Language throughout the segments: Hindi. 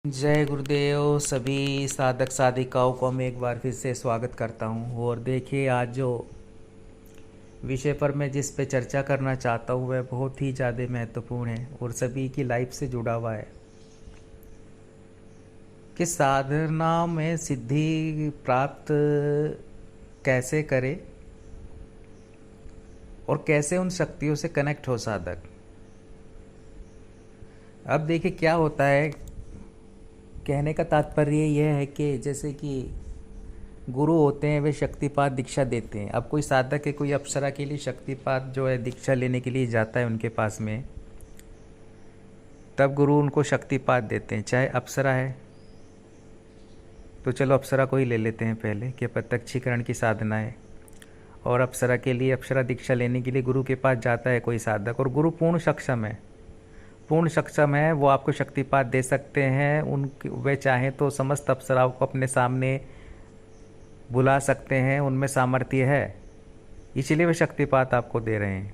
जय गुरुदेव। सभी साधक साधिकाओं को मैं एक बार फिर से स्वागत करता हूँ। और देखिए, आज जो विषय पर मैं जिस पे चर्चा करना चाहता हूँ वह बहुत ही ज़्यादा महत्वपूर्ण है और सभी की लाइफ से जुड़ा हुआ है कि साधना में सिद्धि प्राप्त कैसे करें और कैसे उन शक्तियों से कनेक्ट हो साधक। अब देखिए क्या होता है, कहने का तात्पर्य यह है कि जैसे कि गुरु होते हैं वे शक्तिपात दीक्षा देते हैं। अब कोई साधक है, कोई अप्सरा के लिए शक्तिपात जो है दीक्षा लेने के लिए जाता है उनके पास में, तब गुरु उनको शक्तिपात देते हैं। चाहे अप्सरा है तो चलो अप्सरा को ही ले लेते हैं पहले कि प्रत्यक्षीकरण की साधना है, और अप्सरा के लिए अप्सरा दीक्षा लेने के लिए गुरु के पास जाता है कोई साधक, और गुरु पूर्ण सक्षम है, पूर्ण सक्षम है, वो आपको शक्तिपात दे सकते हैं। उन वे चाहें तो समस्त अप्सराओं को अपने सामने बुला सकते हैं, उनमें सामर्थ्य है, इसीलिए वे शक्तिपात आपको दे रहे हैं।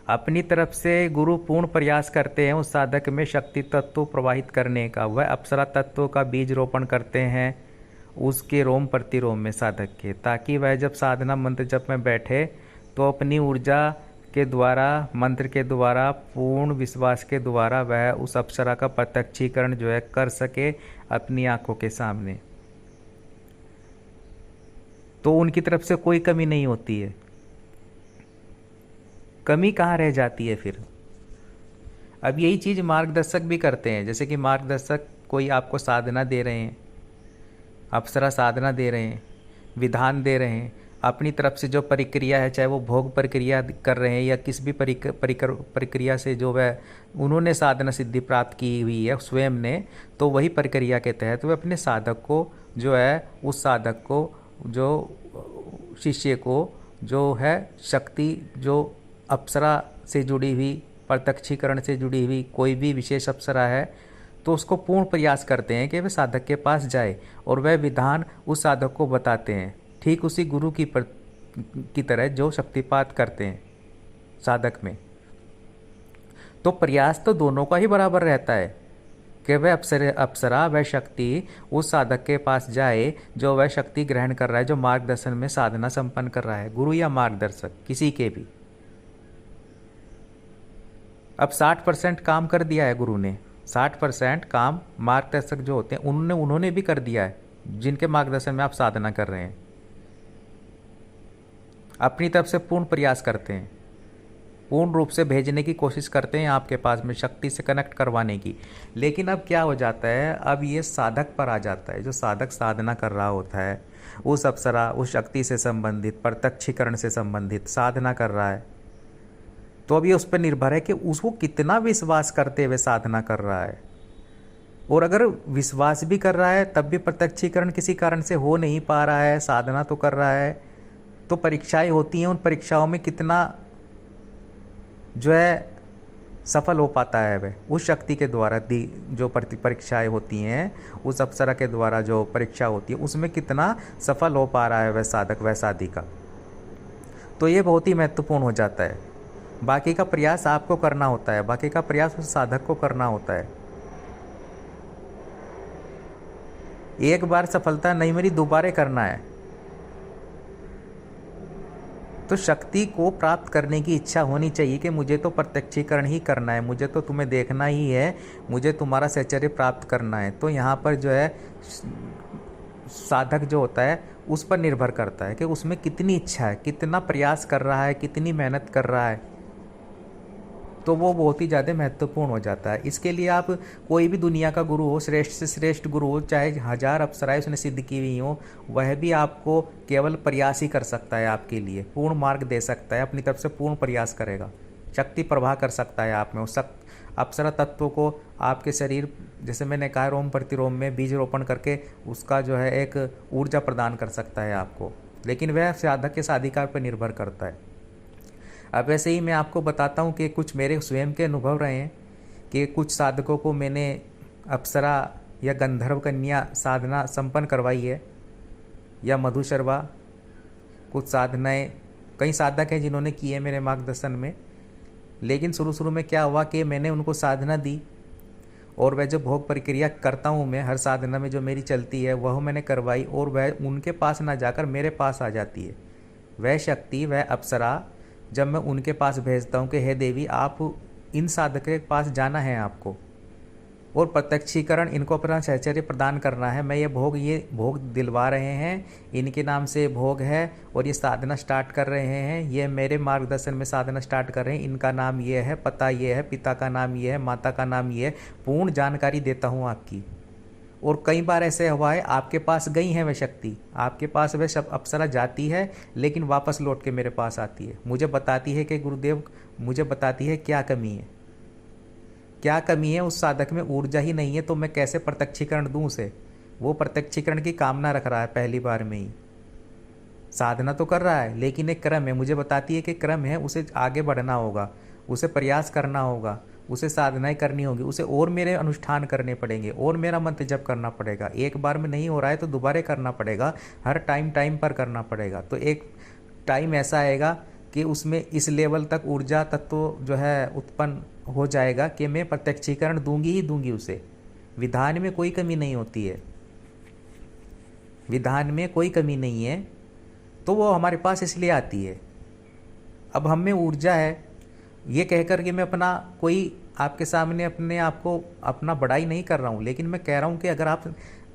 अपनी तरफ से गुरु पूर्ण प्रयास करते हैं उस साधक में शक्ति तत्व प्रवाहित करने का। वह अप्सरा तत्वों का बीज रोपण करते हैं उसके रोम प्रतिरोम में साधक के, ताकि वह जब साधना मंत्र जप में बैठे तो अपनी ऊर्जा के द्वारा, मंत्र के द्वारा, पूर्ण विश्वास के द्वारा वह उस अप्सरा का प्रत्यक्षीकरण जो है कर सके अपनी आंखों के सामने। तो उनकी तरफ से कोई कमी नहीं होती है। कमी कहाँ रह जाती है फिर? अब यही चीज़ मार्गदर्शक भी करते हैं। जैसे कि मार्गदर्शक कोई आपको साधना दे रहे हैं, अप्सरा साधना दे रहे हैं, विधान दे रहे हैं, अपनी तरफ से जो प्रक्रिया है, चाहे वो भोग प्रक्रिया कर रहे हैं या किस भी प्रक्रिया से जो वह उन्होंने साधना सिद्धि प्राप्त की हुई है स्वयं ने, तो वही प्रक्रिया के तहत वह अपने साधक को जो है, उस साधक को, जो शिष्य को जो है शक्ति, जो अप्सरा से जुड़ी हुई, प्रत्यक्षीकरण से जुड़ी हुई कोई भी विशेष अप्सरा है, तो उसको पूर्ण प्रयास करते हैं कि वह साधक के पास जाए और वह विधान उस साधक को बताते हैं, ठीक उसी गुरु की तरह जो शक्तिपात करते हैं साधक में। तो प्रयास तो दोनों का ही बराबर रहता है कि वह अप्सरा वह शक्ति उस साधक के पास जाए जो वह शक्ति ग्रहण कर रहा है, जो मार्गदर्शन में साधना संपन्न कर रहा है, गुरु या मार्गदर्शक किसी के भी। अब 60% काम कर दिया है गुरु ने, 60% काम मार्गदर्शक जो होते हैं उन्होंने भी कर दिया है, जिनके मार्गदर्शन में आप साधना कर रहे हैं। अपनी तरफ से पूर्ण प्रयास करते हैं, पूर्ण रूप से भेजने की कोशिश करते हैं आपके पास में, शक्ति से कनेक्ट करवाने की। लेकिन अब क्या हो जाता है, अब ये साधक पर आ जाता है। जो साधक साधना कर रहा होता है, उस अप्सरा, उस शक्ति से संबंधित, प्रत्यक्षीकरण से संबंधित साधना कर रहा है, तो अब ये उस पर निर्भर है कि उसको कितना विश्वास करते हुए साधना कर रहा है। और अगर विश्वास भी कर रहा है तब भी प्रत्यक्षीकरण किसी कारण से हो नहीं पा रहा है, साधना तो कर रहा है, तो परीक्षाएं होती हैं, उन परीक्षाओं में कितना जो है सफल हो पाता है वह उस शक्ति के द्वारा दी जो परीक्षाएं होती हैं, उस अप्सरा के द्वारा जो परीक्षा होती है उसमें कितना सफल हो पा रहा है वह साधक, वह साधिका। तो ये बहुत ही महत्वपूर्ण हो जाता है। बाकी का प्रयास आपको करना होता है, बाकी का प्रयास उस साधक को करना होता है। एक बार सफलता नहीं मिली, दोबारा करना है। तो शक्ति को प्राप्त करने की इच्छा होनी चाहिए कि मुझे तो प्रत्यक्षीकरण ही करना है, मुझे तो तुम्हें देखना ही है, मुझे तुम्हारा साहचर्य प्राप्त करना है। तो यहाँ पर जो है साधक जो होता है उस पर निर्भर करता है कि उसमें कितनी इच्छा है, कितना प्रयास कर रहा है, कितनी मेहनत कर रहा है। तो वो बहुत ही ज़्यादा महत्वपूर्ण हो जाता है। इसके लिए आप कोई भी दुनिया का गुरु हो, श्रेष्ठ से श्रेष्ठ गुरु हो, चाहे 1000 अप्सराएं उसने सिद्ध की हुई हो, वह भी आपको केवल प्रयास ही कर सकता है, आपके लिए पूर्ण मार्ग दे सकता है, अपनी तरफ से पूर्ण प्रयास करेगा, शक्ति प्रवाह कर सकता है आप में, उस अप्सरा तत्वों को आपके शरीर, जैसे मैंने कहा, रोम प्रतिरोम में बीज रोपण करके उसका जो है एक ऊर्जा प्रदान कर सकता है आपको। लेकिन वह साधक के साधिकार पर निर्भर करता है। अब ऐसे ही मैं आपको बताता हूँ कि कुछ मेरे स्वयं के अनुभव रहे हैं कि कुछ साधकों को मैंने अप्सरा या गंधर्व कन्या साधना संपन्न करवाई है, या मधुशर्वा, कुछ साधनाएं, कई साधक हैं जिन्होंने की है मेरे मार्गदर्शन में। लेकिन शुरू शुरू में क्या हुआ कि मैंने उनको साधना दी और वह जो भोग प्रक्रिया करता हूँ मैं हर साधना में जो मेरी चलती है वह मैंने करवाई, और वह उनके पास ना जाकर मेरे पास आ जाती है। वह शक्ति, वह अप्सरा जब मैं उनके पास भेजता हूँ कि हे देवी आप इन साधक के पास जाना है आपको, और प्रत्यक्षीकरण इनको अपना सहचर्य प्रदान करना है, मैं ये भोग दिलवा रहे हैं, इनके नाम से भोग है और ये साधना स्टार्ट कर रहे हैं, ये मेरे मार्गदर्शन में साधना स्टार्ट कर रहे हैं, इनका नाम ये है, पता ये है, पिता का नाम ये है, माता का नाम ये है, पूर्ण जानकारी देता हूँ आपकी। और कई बार ऐसे हुआ है आपके पास गई है वह शक्ति, आपके पास वह सब अप्सरा जाती है लेकिन वापस लौट के मेरे पास आती है, मुझे बताती है कि गुरुदेव, मुझे बताती है क्या कमी है, क्या कमी है उस साधक में, ऊर्जा ही नहीं है तो मैं कैसे प्रत्यक्षीकरण दूं उसे। वो प्रत्यक्षीकरण की कामना रख रहा है पहली बार में ही, साधना तो कर रहा है लेकिन एक क्रम है, मुझे बताती है कि क्रम है, उसे आगे बढ़ना होगा, उसे प्रयास करना होगा, उसे साधनाएं करनी होगी, उसे और मेरे अनुष्ठान करने पड़ेंगे और मेरा मंत्र जप करना पड़ेगा। एक बार में नहीं हो रहा है तो दोबारा करना पड़ेगा, हर टाइम पर करना पड़ेगा। तो एक टाइम ऐसा आएगा कि उसमें इस लेवल तक ऊर्जा तत्व जो है उत्पन्न हो जाएगा कि मैं प्रत्यक्षीकरण दूंगी ही दूंगी उसे। विधान में कोई कमी नहीं होती है, विधान में कोई कमी नहीं है, तो वो हमारे पास इसलिए आती है। अब हम में ऊर्जा है, ये कहकर कि मैं अपना कोई आपके सामने अपने आप को अपना बड़ाई नहीं कर रहा हूँ, लेकिन मैं कह रहा हूँ कि अगर आप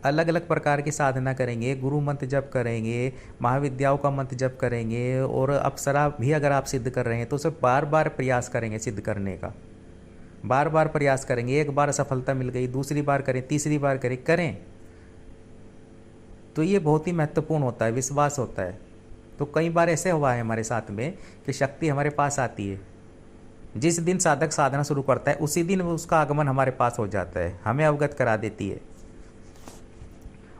अलग अलग प्रकार की साधना करेंगे, गुरु मंत्र जप करेंगे, महाविद्याओं का मंत्र जप करेंगे और अप्सरा भी अगर आप सिद्ध कर रहे हैं तो उसे बार बार प्रयास करेंगे सिद्ध करने का, बार बार प्रयास करेंगे। एक बार असफलता मिल गई, दूसरी बार करें, तीसरी बार करें, तो ये बहुत ही महत्वपूर्ण होता है, विश्वास होता है। तो कई बार ऐसे हुआ है हमारे साथ में कि शक्ति हमारे पास आती है, जिस दिन साधक साधना शुरू करता है उसी दिन उसका आगमन हमारे पास हो जाता है, हमें अवगत करा देती है।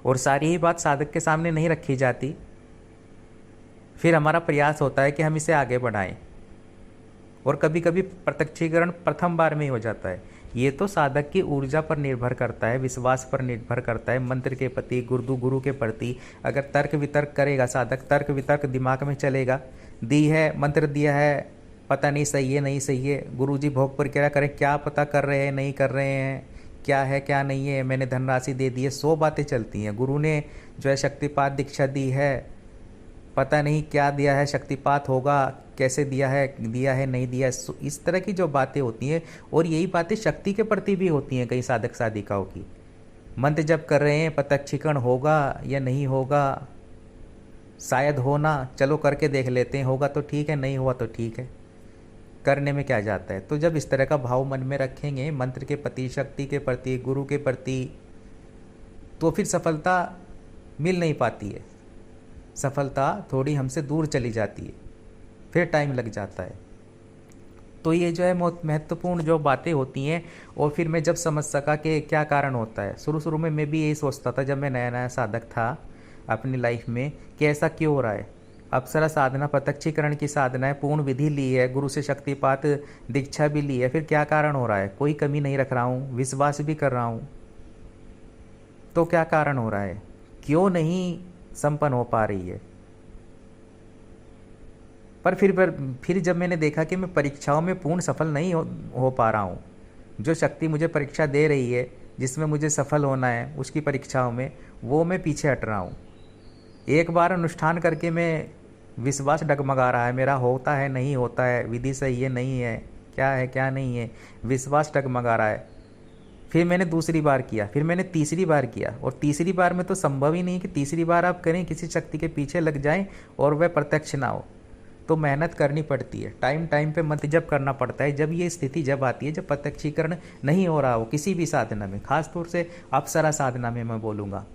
और सारी ही बात साधक के सामने नहीं रखी जाती, फिर हमारा प्रयास होता है कि हम इसे आगे बढ़ाएं, और कभी कभी प्रत्यक्षीकरण प्रथम बार में ही हो जाता है। ये तो साधक की ऊर्जा पर निर्भर करता है, विश्वास पर निर्भर करता है, मंत्र के प्रति, गुरु के प्रति। अगर तर्क वितर्क करेगा साधक, तर्क वितर्क दिमाग में चलेगा, दी है मंत्र दिया है, पता नहीं सही है नहीं सही है, गुरुजी भोग पर क्या करें, क्या पता कर रहे हैं नहीं कर रहे हैं, क्या है क्या नहीं है, मैंने धनराशि दे दी है, 100 बातें चलती हैं। गुरु ने जो है शक्तिपात दीक्षा दी है, पता नहीं क्या दिया है, शक्तिपात होगा, कैसे दिया है नहीं दिया है, इस तरह की जो बातें होती हैं। और यही बातें शक्ति के प्रति भी होती हैं कई साधक साधिकाओं की। मंत्र जप कर रहे हैं, प्रत्यक्षीकरण होगा या नहीं होगा, शायद होना, चलो करके देख लेते हैं, होगा तो ठीक है, नहीं हुआ तो ठीक है, करने में क्या जाता है। तो जब इस तरह का भाव मन में रखेंगे मंत्र के प्रति, शक्ति के प्रति, गुरु के प्रति, तो फिर सफलता मिल नहीं पाती है, सफलता थोड़ी हमसे दूर चली जाती है, फिर टाइम लग जाता है। तो ये जो है महत्वपूर्ण जो बातें होती हैं। और फिर मैं जब समझ सका कि क्या कारण होता है, शुरू में मैं भी यही सोचता था जब मैं नया नया साधक था अपनी लाइफ में कि ऐसा क्यों हो रहा है। अप्सरा साधना, प्रत्यक्षीकरण की साधना है, पूर्ण विधि ली है, गुरु से शक्तिपात दीक्षा भी ली है, फिर क्या कारण हो रहा है, कोई कमी नहीं रख रहा हूँ, विश्वास भी कर रहा हूँ, तो क्या कारण हो रहा है, क्यों नहीं संपन्न हो पा रही है। पर फिर जब मैंने देखा कि मैं परीक्षाओं में पूर्ण सफल नहीं हो पा रहा हूँ, जो शक्ति मुझे परीक्षा दे रही है, जिसमें मुझे सफल होना है उसकी परीक्षाओं में, वो मैं पीछे हट रहा हूँ। एक बार अनुष्ठान करके मैं विश्वास डगमगा रहा है मेरा, होता है नहीं होता है, विधि सही है नहीं है, क्या है क्या नहीं है, विश्वास डगमगा रहा है। फिर मैंने दूसरी बार किया, फिर मैंने तीसरी बार किया, और तीसरी बार में तो संभव ही नहीं कि तीसरी बार आप करें, किसी शक्ति के पीछे लग जाएं और वह प्रत्यक्ष ना हो। तो मेहनत करनी पड़ती है, टाइम पे मंत्र जप करना पड़ता है। जब ये स्थिति जब आती है, जब प्रत्यक्षीकरण नहीं हो रहा हो किसी भी साधना में, खासतौर से अप्सरा साधना में मैं बोलूँगा,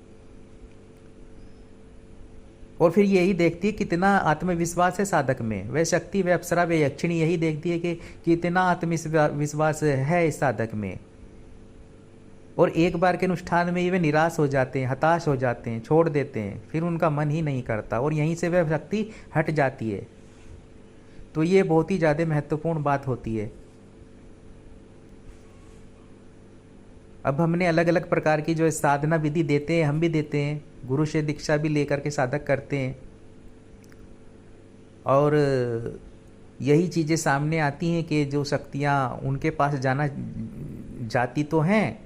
और फिर यही देखती है कितना आत्मविश्वास है साधक में, वह शक्ति, वह अप्सरा, वह यक्षिणी यही देखती है कि कितना आत्मविश्वास है इस साधक में। और एक बार के अनुष्ठान में ये वे निराश हो जाते हैं, हताश हो जाते हैं, छोड़ देते हैं, फिर उनका मन ही नहीं करता और यहीं से वह शक्ति हट जाती है। तो ये बहुत ही ज़्यादा महत्वपूर्ण बात होती है। अब हमने अलग अलग प्रकार की जो साधना विधि देते हैं, हम भी देते हैं, गुरु से दीक्षा भी लेकर के साधक करते हैं, और यही चीज़ें सामने आती हैं कि जो शक्तियाँ उनके पास जाती तो हैं,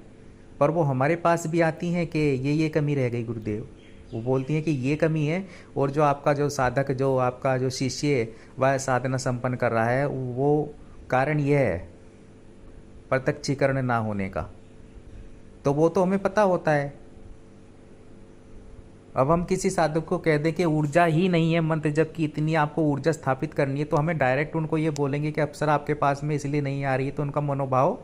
पर वो हमारे पास भी आती हैं कि ये कमी रह गई गुरुदेव। वो बोलती हैं कि ये कमी है, और जो आपका जो साधक, जो आपका जो शिष्य वह साधना संपन्न कर रहा है, वो कारण यह है प्रत्यक्षीकरण ना होने का। तो वो तो हमें पता होता है। अब हम किसी साधक को कह दें कि ऊर्जा ही नहीं है मंत्र जब की इतनी आपको ऊर्जा स्थापित करनी है, तो हमें डायरेक्ट उनको ये बोलेंगे कि अप्सरा आपके पास में इसलिए नहीं आ रही है, तो उनका मनोभाव,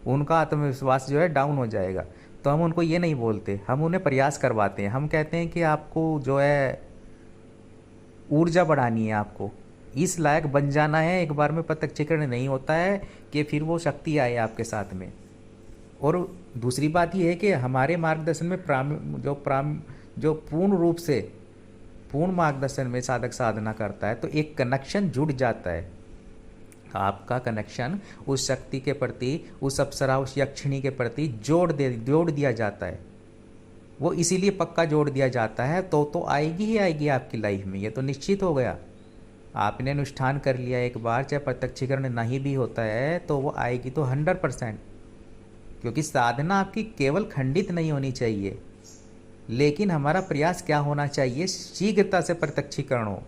उनका आत्मविश्वास जो है डाउन हो जाएगा। तो हम उनको ये नहीं बोलते, हम उन्हें प्रयास करवाते हैं। हम कहते हैं कि आपको जो है ऊर्जा बढ़ानी है, आपको इस लायक बन जाना है। एक बार में प्रत्यक्षीकरण नहीं होता है कि फिर वो शक्ति आए आपके साथ में। और दूसरी बात यह है कि हमारे मार्गदर्शन में जो पूर्ण रूप से पूर्ण मार्गदर्शन में साधक साधना करता है, तो एक कनेक्शन जुड़ जाता है। आपका कनेक्शन उस शक्ति के प्रति, उस अप्सरा, उस यक्षिणी के प्रति जोड़ दिया जाता है। वो इसीलिए पक्का जोड़ दिया जाता है। तो आएगी ही आएगी आपकी लाइफ में, ये तो निश्चित हो गया। आपने अनुष्ठान कर लिया एक बार, चाहे प्रत्यक्षीकरण नहीं भी होता है, तो वो आएगी तो 100%। क्योंकि साधना आपकी केवल खंडित नहीं होनी चाहिए, लेकिन हमारा प्रयास क्या होना चाहिए, शीघ्रता से प्रत्यक्षीकरण हो,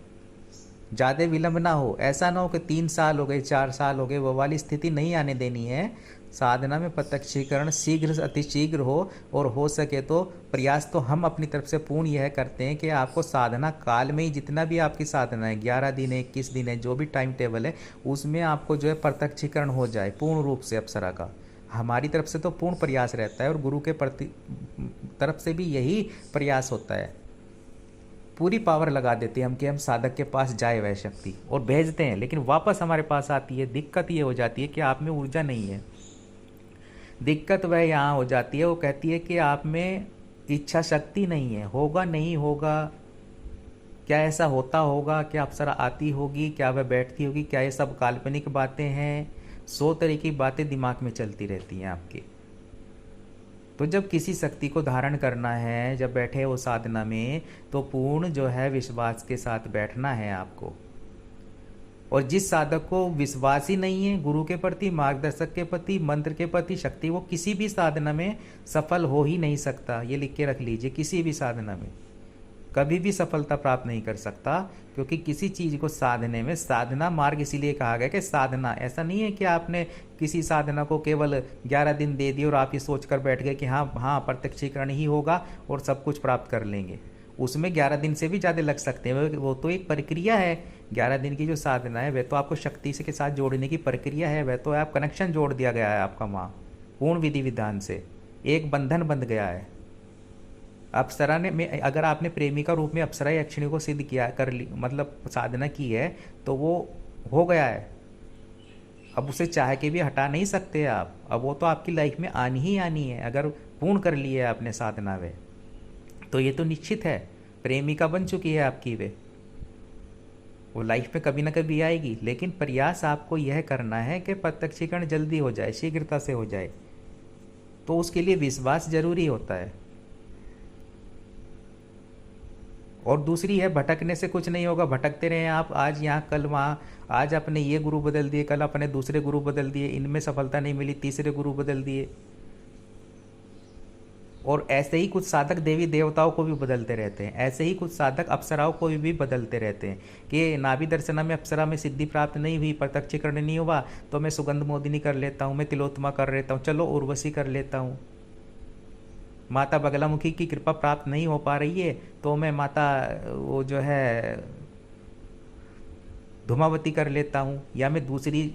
ज़्यादा विलंब ना हो। ऐसा ना हो कि 3 साल हो गए, 4 साल हो गए, वो वाली स्थिति नहीं आने देनी है। साधना में प्रत्यक्षीकरण शीघ्र, अतिशीघ्र हो। और हो सके तो प्रयास तो हम अपनी तरफ से पूर्ण यह करते हैं कि आपको साधना काल में ही, जितना भी आपकी साधना है, 11 दिन है, 21 दिन है, जो भी टाइम टेबल है, उसमें आपको जो है प्रत्यक्षीकरण हो जाए पूर्ण रूप से अप्सरा का। हमारी तरफ से तो पूर्ण प्रयास रहता है, और गुरु के तरफ से भी यही प्रयास होता है। पूरी पावर लगा देते हैं हम कि हम साधक के पास जाए वह शक्ति, और भेजते हैं, लेकिन वापस हमारे पास आती है। दिक्कत ये हो जाती है कि आप में ऊर्जा नहीं है। दिक्कत वह यहाँ हो जाती है, वो कहती है कि आप में इच्छा शक्ति नहीं है। होगा नहीं होगा, क्या ऐसा होता होगा, क्या अप्सरा आती होगी, क्या वह बैठती होगी, क्या ये सब काल्पनिक बातें हैं। 100 तरह की बातें दिमाग में चलती रहती हैं आपके। तो जब किसी शक्ति को धारण करना है, जब बैठे हो साधना में, तो पूर्ण जो है विश्वास के साथ बैठना है आपको। और जिस साधक को विश्वास ही नहीं है गुरु के प्रति, मार्गदर्शक के प्रति, मंत्र के प्रति, शक्ति, वो किसी भी साधना में सफल हो ही नहीं सकता। ये लिख के रख लीजिए, किसी भी साधना में कभी भी सफलता प्राप्त नहीं कर सकता। क्योंकि किसी चीज़ को साधने में, साधना मार्ग इसीलिए कहा गया कि साधना, ऐसा नहीं है कि आपने किसी साधना को केवल 11 दिन दे दिए और आप ये सोचकर बैठ गए कि हाँ प्रत्यक्षीकरण ही होगा और सब कुछ प्राप्त कर लेंगे। उसमें 11 दिन से भी ज़्यादा लग सकते हैं। वो तो एक प्रक्रिया है। 11 दिन की जो साधना है, वह तो आपको शक्ति से के साथ जोड़ने की प्रक्रिया है। वह तो आप कनेक्शन जोड़ दिया गया है आपका वहाँ पूर्ण विधि विधान से, एक बंधन बंध गया है। अप्सरा ने में अगर आपने प्रेमी का रूप में अप्सरा यक्षिणी को सिद्ध किया, कर ली, मतलब साधना की है, तो वो हो गया है। अब उसे चाह के भी हटा नहीं सकते आप। अब वो तो आपकी लाइफ में आनी ही आनी है। अगर पूर्ण कर ली है आपने साधना वे, तो ये तो निश्चित है प्रेमिका बन चुकी है आपकी वे। वो लाइफ में कभी ना कभी आएगी। लेकिन प्रयास आपको यह करना है कि प्रत्यक्षीकरण जल्दी हो जाए, शीघ्रता से हो जाए। तो उसके लिए विश्वास जरूरी होता है। और दूसरी है, भटकने से कुछ नहीं होगा। भटकते रहे आप, आज यहाँ कल वहाँ, आज अपने ये गुरु बदल दिए, कल अपने दूसरे गुरु बदल दिए, इनमें सफलता नहीं मिली, तीसरे गुरु बदल दिए। और ऐसे ही कुछ साधक देवी देवताओं को भी बदलते रहते हैं। ऐसे ही कुछ साधक अप्सराओं को भी बदलते रहते हैं कि नाभि दर्शना में अप्सरा में सिद्धि प्राप्त नहीं हुई, प्रत्यक्षीकरण नहीं हुआ, तो मैं सुगंध मोदिनी कर लेता हूँ, मैं तिलोत्तमा कर लेता हूँ, चलो उर्वशी कर लेता हूँ। माता बगलामुखी की कृपा प्राप्त नहीं हो पा रही है, तो मैं माता वो जो है धूमावती कर लेता हूँ, या मैं दूसरी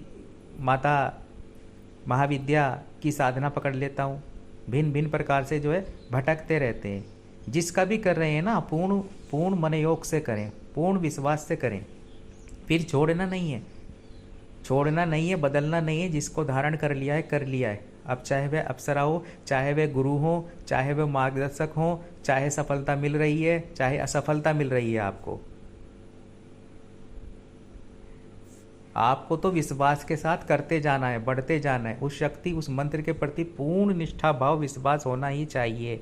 माता महाविद्या की साधना पकड़ लेता हूँ। भिन्न भिन्न प्रकार से जो है भटकते रहते हैं। जिसका भी कर रहे हैं ना, पूर्ण मनयोग से करें, पूर्ण विश्वास से करें। फिर छोड़ना नहीं है, छोड़ना नहीं है, बदलना नहीं है। जिसको धारण कर लिया है, कर लिया है। अब चाहे वह अप्सरा हो, चाहे वह गुरु हो, चाहे वह मार्गदर्शक हो, चाहे सफलता मिल रही है, चाहे असफलता मिल रही है, आपको तो विश्वास के साथ करते जाना है, बढ़ते जाना है। उस शक्ति, उस मंत्र के प्रति पूर्ण निष्ठा भाव विश्वास होना ही चाहिए।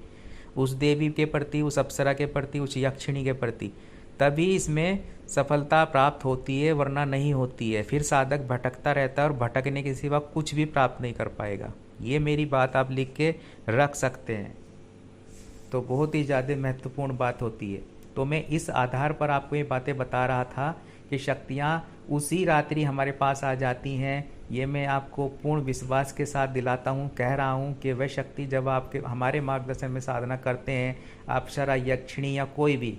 उस देवी के प्रति, उस अप्सरा के प्रति, उस यक्षिणी के प्रति। तभी इसमें सफलता प्राप्त होती है, वरना नहीं होती है। फिर साधक भटकता रहता है और भटकने के सिवा कुछ भी प्राप्त नहीं कर पाएगा। ये मेरी बात आप लिख के रख सकते हैं। तो बहुत ही ज़्यादा महत्वपूर्ण बात होती है। तो मैं इस आधार पर आपको ये बातें बता रहा था कि शक्तियाँ उसी रात्रि हमारे पास आ जाती हैं। ये मैं आपको पूर्ण विश्वास के साथ दिलाता हूँ, कह रहा हूँ कि वह शक्ति जब आपके हमारे मार्गदर्शन में साधना करते हैं, अप्सरा, यक्षिणी या कोई भी,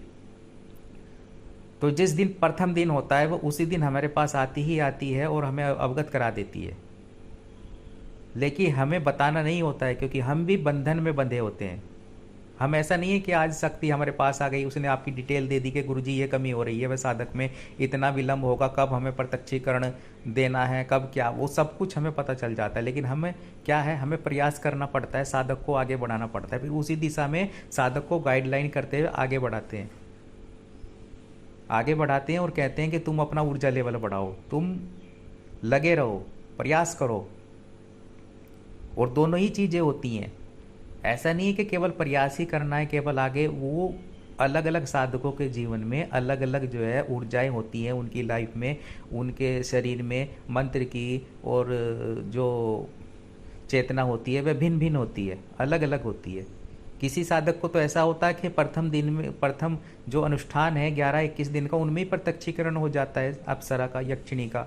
तो जिस दिन प्रथम दिन होता है वो उसी दिन हमारे पास आती ही आती है और हमें अवगत करा देती है। लेकिन हमें बताना नहीं होता है, क्योंकि हम भी बंधन में बंधे होते हैं। हम ऐसा नहीं है कि आज शक्ति हमारे पास आ गई, उसने आपकी डिटेल दे दी कि गुरुजी ये कमी हो रही है, वह साधक में इतना विलंब होगा, कब हमें प्रत्यक्षीकरण देना है, कब क्या, वो सब कुछ हमें पता चल जाता है। लेकिन हमें क्या है, हमें प्रयास करना पड़ता है, साधक को आगे बढ़ाना पड़ता है, फिर उसी दिशा में साधक को गाइडलाइन करते हुए आगे बढ़ाते हैं, और कहते हैं कि तुम अपना ऊर्जा लेवल बढ़ाओ, तुम लगे रहो, प्रयास करो। और दोनों ही चीज़ें होती हैं। ऐसा नहीं है कि केवल प्रयास ही करना है, केवल आगे। वो अलग अलग साधकों के जीवन में अलग अलग जो है ऊर्जाएं होती हैं, उनकी लाइफ में, उनके शरीर में मंत्र की और जो चेतना होती है वह भिन्न भिन्न होती है, अलग अलग होती है। किसी साधक को तो ऐसा होता है कि प्रथम दिन में, प्रथम जो अनुष्ठान है 11-21 दिन का, उनमें ही प्रत्यक्षीकरण हो जाता है अप्सरा का, यक्षिणी का,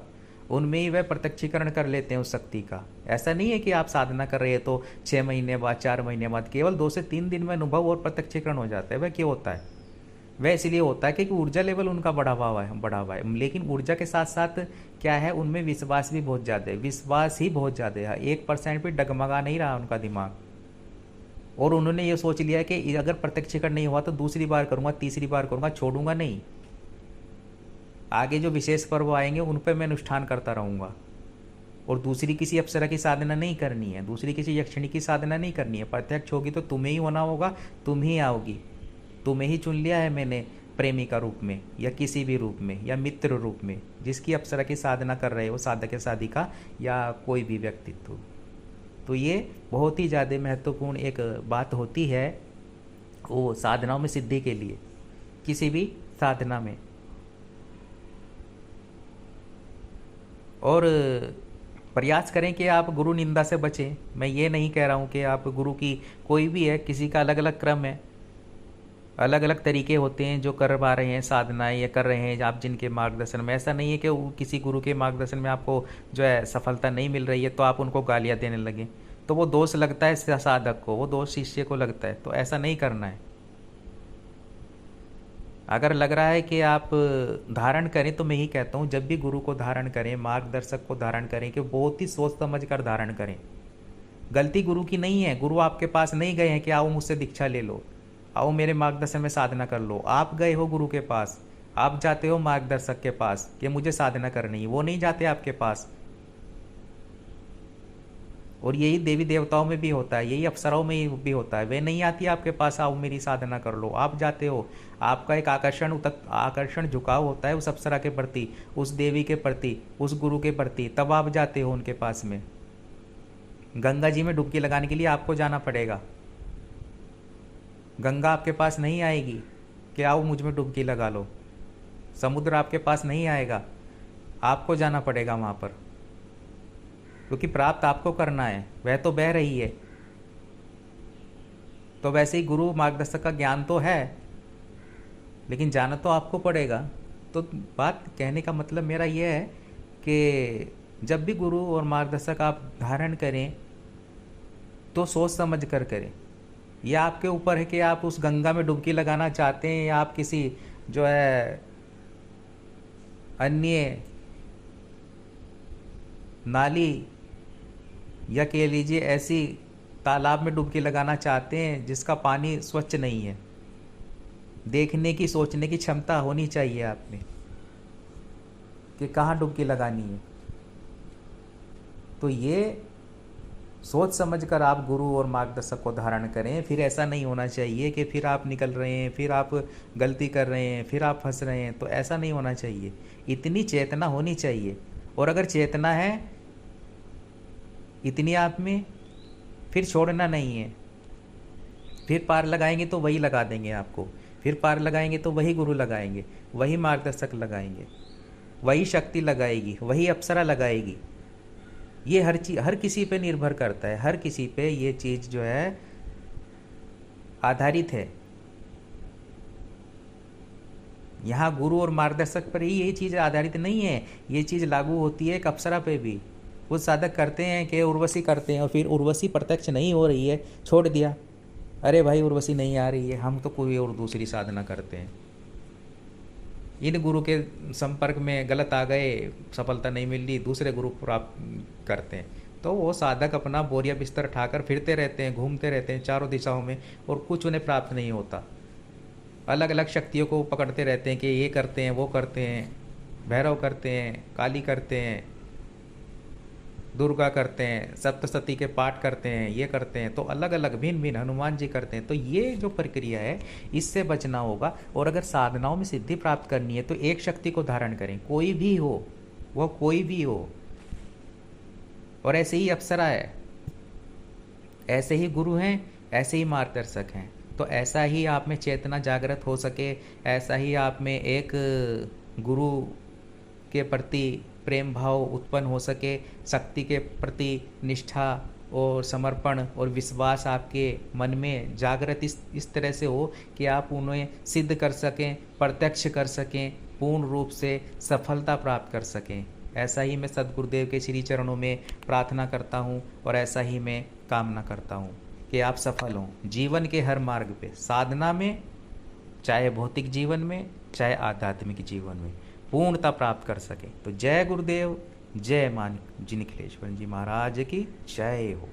उनमें ही वह प्रत्यक्षीकरण कर लेते हैं उस शक्ति का। ऐसा नहीं है कि आप साधना कर रहे हैं तो 6 महीने बाद, 4 महीने बाद, केवल 2 से 3 दिन में अनुभव और प्रत्यक्षीकरण हो जाता है। वह क्यों होता है? वह इसलिए होता है कि ऊर्जा लेवल उनका बढ़ा हुआ है। लेकिन ऊर्जा के साथ साथ क्या है, उनमें विश्वास भी बहुत ज़्यादा है, विश्वास ही बहुत ज़्यादा है। 1% भी डगमगा नहीं रहा उनका दिमाग। और उन्होंने ये सोच लिया कि अगर प्रत्यक्षीकरण नहीं हुआ तो दूसरी बार करूँगा, तीसरी बार करूँगा, छोड़ूंगा नहीं। आगे जो विशेष पर्व आएंगे उन पर मैं अनुष्ठान करता रहूँगा। और दूसरी किसी अप्सरा की साधना नहीं करनी है, दूसरी किसी यक्षिणी की साधना नहीं करनी है। प्रत्यक्ष होगी तो तुम्हें ही होना होगा, तुम ही आओगी। तुम्हें ही चुन लिया है मैंने प्रेमी का रूप में, या किसी भी रूप में, या मित्र रूप में। जिसकी अप्सरा की साधना कर रहे हो, साधक या साधिका या कोई भी व्यक्तित्व। तो ये बहुत ही ज़्यादा महत्वपूर्ण एक बात होती है वो साधनाओं में सिद्धि के लिए, किसी भी साधना में। और प्रयास करें कि आप गुरु निंदा से बचें। मैं ये नहीं कह रहा हूँ कि आप गुरु की, कोई भी है, किसी का अलग अलग क्रम है, अलग अलग तरीके होते हैं जो कर पा रहे हैं साधनाएं या कर रहे हैं आप जिनके मार्गदर्शन में। ऐसा नहीं है कि किसी गुरु के मार्गदर्शन में आपको जो है सफलता नहीं मिल रही है तो आप उनको गालियाँ देने लगे, तो वो दोष लगता है साधक को, वो दोष शिष्य को लगता है। तो ऐसा नहीं करना है। अगर लग रहा है कि आप धारण करें, तो मैं ही कहता हूँ जब भी गुरु को धारण करें, मार्गदर्शक को धारण करें, कि बहुत ही सोच समझ कर धारण करें। गलती गुरु की नहीं है। गुरु आपके पास नहीं गए हैं कि आओ मुझसे दीक्षा ले लो, आओ मेरे मार्गदर्शन में साधना कर लो। आप गए हो गुरु के पास, आप जाते हो मार्गदर्शक के पास कि मुझे साधना करनी है, वो नहीं जाते आपके पास। और यही देवी देवताओं में भी होता है, यही अप्सराओं में भी होता है। वे नहीं आती आपके पास, आओ मेरी साधना कर लो, आप जाते हो। आपका एक आकर्षण झुकाव होता है उस अप्सरा के प्रति, उस देवी के प्रति, उस गुरु के प्रति, तब आप जाते हो उनके पास में। गंगा जी में डुबकी लगाने के लिए आपको जाना पड़ेगा। गंगा आपके पास नहीं आएगी कि आओ मुझ में डुबकी लगा लो। समुद्र आपके पास नहीं आएगा, आपको जाना पड़ेगा वहाँ पर, क्योंकि प्राप्त आपको करना है, वह तो बह रही है। तो वैसे ही गुरु मार्गदर्शक का ज्ञान तो है, लेकिन जाना तो आपको पड़ेगा। तो बात कहने का मतलब मेरा यह है कि जब भी गुरु और मार्गदर्शक आप धारण करें तो सोच समझ कर करें। यह आपके ऊपर है कि आप उस गंगा में डुबकी लगाना चाहते हैं, या आप किसी जो है अन्य नाली या कह लीजिए ऐसी तालाब में डुबकी लगाना चाहते हैं जिसका पानी स्वच्छ नहीं है। देखने की, सोचने की क्षमता होनी चाहिए आप में कि कहाँ डुबकी लगानी है। तो ये सोच समझकर आप गुरु और मार्गदर्शक को धारण करें। फिर ऐसा नहीं होना चाहिए कि फिर आप निकल रहे हैं, फिर आप गलती कर रहे हैं, फिर आप फंस रहे हैं। तो ऐसा नहीं होना चाहिए। इतनी चेतना होनी चाहिए। और अगर चेतना है इतनी आप में, फिर छोड़ना नहीं है। फिर पार लगाएंगे तो वही लगा देंगे आपको, फिर पार लगाएंगे तो वही गुरु लगाएंगे, वही मार्गदर्शक लगाएंगे, वही शक्ति लगाएगी, वही अप्सरा लगाएगी। ये हर चीज हर किसी पे निर्भर करता है, हर किसी पे ये चीज़ जो है आधारित है। यहाँ गुरु और मार्गदर्शक पर ही ये चीज़ आधारित नहीं है, ये चीज़ लागू होती है एक अप्सरा पे भी। कुछ साधक करते हैं कि उर्वशी करते हैं और फिर उर्वशी प्रत्यक्ष नहीं हो रही है, छोड़ दिया, अरे भाई उर्वशी नहीं आ रही है, हम तो कोई और दूसरी साधना करते हैं। इन गुरु के संपर्क में गलत आ गए, सफलता नहीं मिल रही, दूसरे गुरु प्राप्त करते हैं। तो वो साधक अपना बोरिया बिस्तर उठाकर फिरते रहते हैं, घूमते रहते हैं चारों दिशाओं में, और कुछ उन्हें प्राप्त नहीं होता। अलग अलग शक्तियों को पकड़ते रहते हैं कि ये करते हैं, वो करते हैं, भैरव करते हैं, काली करते हैं, दुर्गा करते हैं, सप्तशती के पाठ करते हैं, ये करते हैं, तो अलग अलग भिन्न भिन्न हनुमान जी करते हैं। तो ये जो प्रक्रिया है इससे बचना होगा। और अगर साधनाओं में सिद्धि प्राप्त करनी है तो एक शक्ति को धारण करें, कोई भी हो, वह कोई भी हो। और ऐसे ही अप्सरा है, ऐसे ही गुरु हैं, ऐसे ही मार्गदर्शक हैं। तो ऐसा ही आप में चेतना जागृत हो सके, ऐसा ही आप में एक गुरु के प्रति प्रेम भाव उत्पन्न हो सके, शक्ति के प्रति निष्ठा और समर्पण और विश्वास आपके मन में जागृत इस तरह से हो कि आप उन्हें सिद्ध कर सकें, प्रत्यक्ष कर सकें, पूर्ण रूप से सफलता प्राप्त कर सकें। ऐसा ही मैं सद्गुरुदेव के श्री चरणों में प्रार्थना करता हूँ और ऐसा ही मैं कामना करता हूँ कि आप सफल हों जीवन के हर मार्ग पे, साधना में, चाहे भौतिक जीवन में, चाहे आध्यात्मिक जीवन में पूर्णता प्राप्त कर सके। तो जय गुरुदेव, जय मान जी निखिलेश्वर जी महाराज की जय हो।